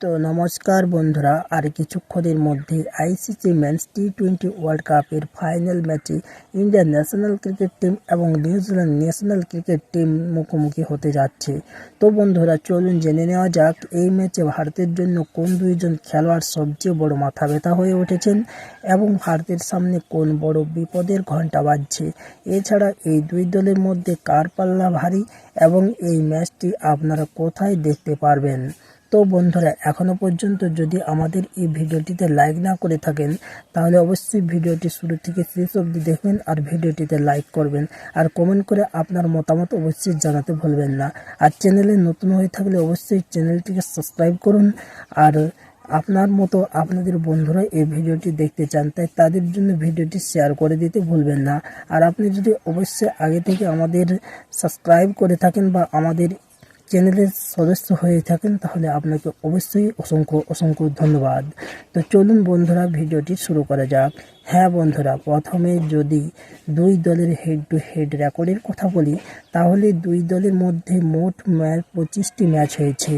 তো নমস্কার বন্ধুরা, আর কিছুক্ষণের মধ্যে আইসিসি মেন্স টি-20 ওয়ার্ল্ড কাপের ফাইনাল ম্যাচে ইন্ডিয়ান ন্যাশনাল ক্রিকেট টিম এবং নিউজিল্যান্ড ন্যাশনাল ক্রিকেট টিম মুখোমুখি হতে যাচ্ছে। তো বন্ধুরা, চলুন জেনে নেওয়া যাক এই ম্যাচে ভারতের জন্য কোন দুইজন খেলোয়াড় সবচেয়ে বড় মাথা ব্যথা হয়ে উঠেছেন এবং ভারতের সামনে কোন বড় বিপদের ঘণ্টা বাজছে। এছাড়া এই দুই দলের মধ্যে কার পাল্লা ভারী এবং এই ম্যাচটি আপনারা কোথায় দেখতে পারবেন। তো বন্ধুরা, এখনও পর্যন্ত যদি আমাদের এই ভিডিওটিতে লাইক না করে থাকেন তাহলে অবশ্যই ভিডিওটি শুরু থেকে শেষ অবধি দেখবেন আর ভিডিওটিতে লাইক করবেন আর কমেন্ট করে আপনার মতামত অবশ্যই জানাতে ভুলবেন না। আর চ্যানেলে নতুন হয়ে থাকলে অবশ্যই চ্যানেলটিকে সাবস্ক্রাইব করুন। আর আপনার মতো আপনাদের বন্ধুরা এই ভিডিওটি দেখতে চান, তাই তাদের জন্য ভিডিওটি শেয়ার করে দিতে ভুলবেন না। আর আপনি যদি অবশ্যই আগে থেকে আমাদের সাবস্ক্রাইব করে থাকেন বা আমাদের চ্যানেলের সদস্য হয়ে থাকেন তাহলে আপনাকে অবশ্যই অসংখ্য ধন্যবাদ। তো চলুন বন্ধুরা, ভিডিওটি শুরু করা যাক। হ্যাঁ বন্ধুরা, প্রথমে যদি দুই দলের হেড টু হেড রেকর্ডের কথা বলি তাহলে দুই দলের মধ্যে মোট 25টি ম্যাচ হয়েছে।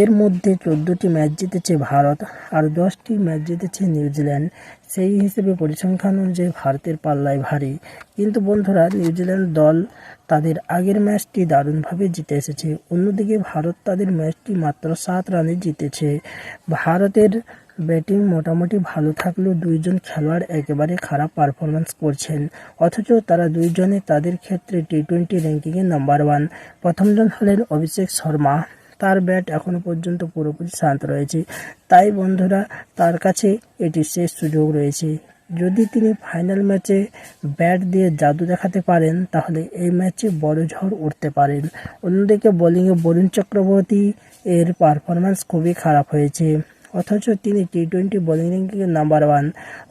এর মধ্যে 14টি ম্যাচ জিতেছে ভারত আর 10টি ম্যাচ জিতেছে নিউজিল্যান্ড। সেই হিসেবে পরিসংখ্যান অনুযায়ী ভারতের পাল্লায় ভারী। কিন্তু বন্ধুরা, নিউজিল্যান্ড দল তাদের আগের ম্যাচটি দারুণভাবে জিতে এসেছে। অন্যদিকে ভারত তাদের ম্যাচটি মাত্র 7 রানে জিতেছে। ভারতের ব্যাটিং মোটামুটি ভালো থাকলেও দুইজন খেলোয়াড় একেবারে খারাপ পারফরম্যান্স করছেন, অথচ তারা দুইজনে তাদের ক্ষেত্রে টি-20 র্যাঙ্কিংয়ে নাম্বার 1। প্রথমজন হলেন অভিষেক শর্মা। তার ব্যাট এখনও পর্যন্ত পুরোপুরি শান্ত রয়েছে, তাই বন্ধুরা তার কাছে এটি শেষ সুযোগ রয়েছে। যদি তিনি ফাইনাল ম্যাচে ব্যাট দিয়ে জাদু দেখাতে পারেন তাহলে এই ম্যাচে বড় ঝড় উঠতে পারেন। অন্যদিকে বোলিংয়ে বরুণ চক্রবর্তী এর পারফরম্যান্স খুবই খারাপ হয়েছে, অথচ তিনি টি-20 বোলিং র্যাঙ্কিংয়ে নাম্বার 1।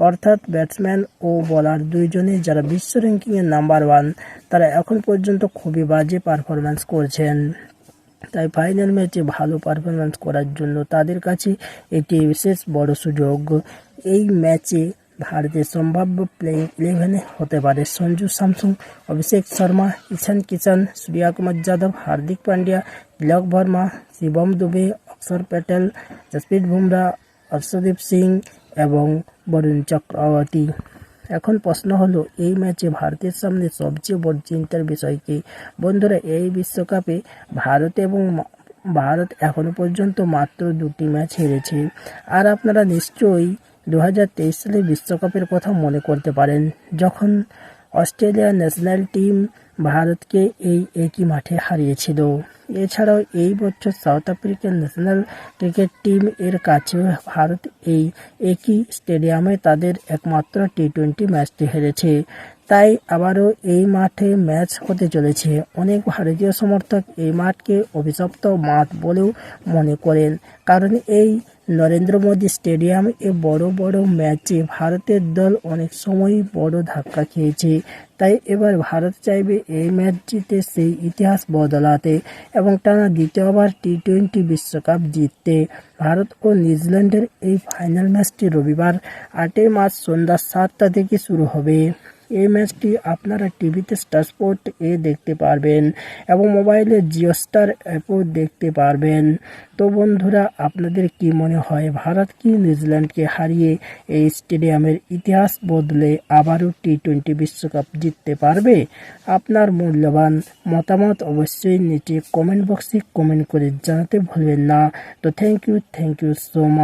অর্থাৎ ব্যাটসম্যান ও বোলার দুইজনে যারা বিশ্ব র্যাঙ্কিংয়ে নাম্বার 1 তারা এখন পর্যন্ত খুবই বাজে পারফরম্যান্স করছেন। তাই ফাইনাল ম্যাচে ভালো পারফরম্যান্স করার জন্য তাদের কাছে এটি বিশেষ বড় সুযোগ। এই ম্যাচে ভারতের সম্ভাব্য প্লেইং 11 হতে পারে সঞ্জু স্যামসন, অভিষেক শর্মা, ঈশান কিষান, সূর্যকুমার যাদব, হার্দিক পান্ডিয়া, তিলক ভার্মা, শিবম দুবে, অক্ষর প্যাটেল, জসপ্রীত বুমরা, অর্শদীপ সিং এবং বরুণ চক্রবর্তী। এখন প্রশ্ন হলো, এই ম্যাচে ভারতের সামনে সবচেয়ে বড় চিন্তার বিষয় কি? বন্ধুরা, এই বিশ্বকাপে ভারত এখনো পর্যন্ত মাত্র 2টি ম্যাচ হেরেছে। আর আপনারা নিশ্চয়ই 2023 সালে বিশ্বকাপের কথা মনে করতে পারেন, যখন অস্ট্রেলিয়া ন্যাশনাল টিম ভারতকে এই একই মাঠে হারিয়েছিল। এছাড়াও এই বছর south African national cricket team এর কাছেও ভারত এই একই স্টেডিয়ামে তাদের একমাত্র টি-20 ম্যাচটি হেরেছে। তাই আবারও এই মাঠে ম্যাচ হতে চলেছে। অনেক ভারতীয় সমর্থক এই মাঠকে অভিশপ্ত মাঠ বলেও মনে করেন, কারণ এই নরেন্দ্র মোদী স্টেডিয়াম এ বড় বড় ম্যাচে ভারতের দল অনেক সময় বড় ধাক্কা খেয়েছে। তাই এবার ভারত চাইবে এই ম্যাচ জিতে সেই ইতিহাস বদলাতে এবং টানা দ্বিতীয়বার টি-20 বিশ্বকাপ জিততে। ভারত ও নিউজিল্যান্ডের এই ফাইনাল ম্যাচটি রবিবার 8 মার্চ সন্ধ্যা 7টা থেকে শুরু হবে। এই ম্যাচটি আপনারা টিভিতে স্টার স্পোর্ট দেখতে পারবেন এবং মোবাইলে জিও স্টার অ্যাপও দেখতে পারবেন। তো বন্ধুরা, আপনাদের কি মনে হয়, ভারত কি নিউজিল্যান্ডকে হারিয়ে এই স্টেডিয়ামের ইতিহাস বদলে আবারও টি-20 বিশ্বকাপ জিততে পারবে? আপনার মূল্যবান মতামত অবশ্যই নিচে কমেন্ট বক্সে কমেন্ট করে জানাতে ভুলবেন না। তো থ্যাংক ইউ সো মাচ।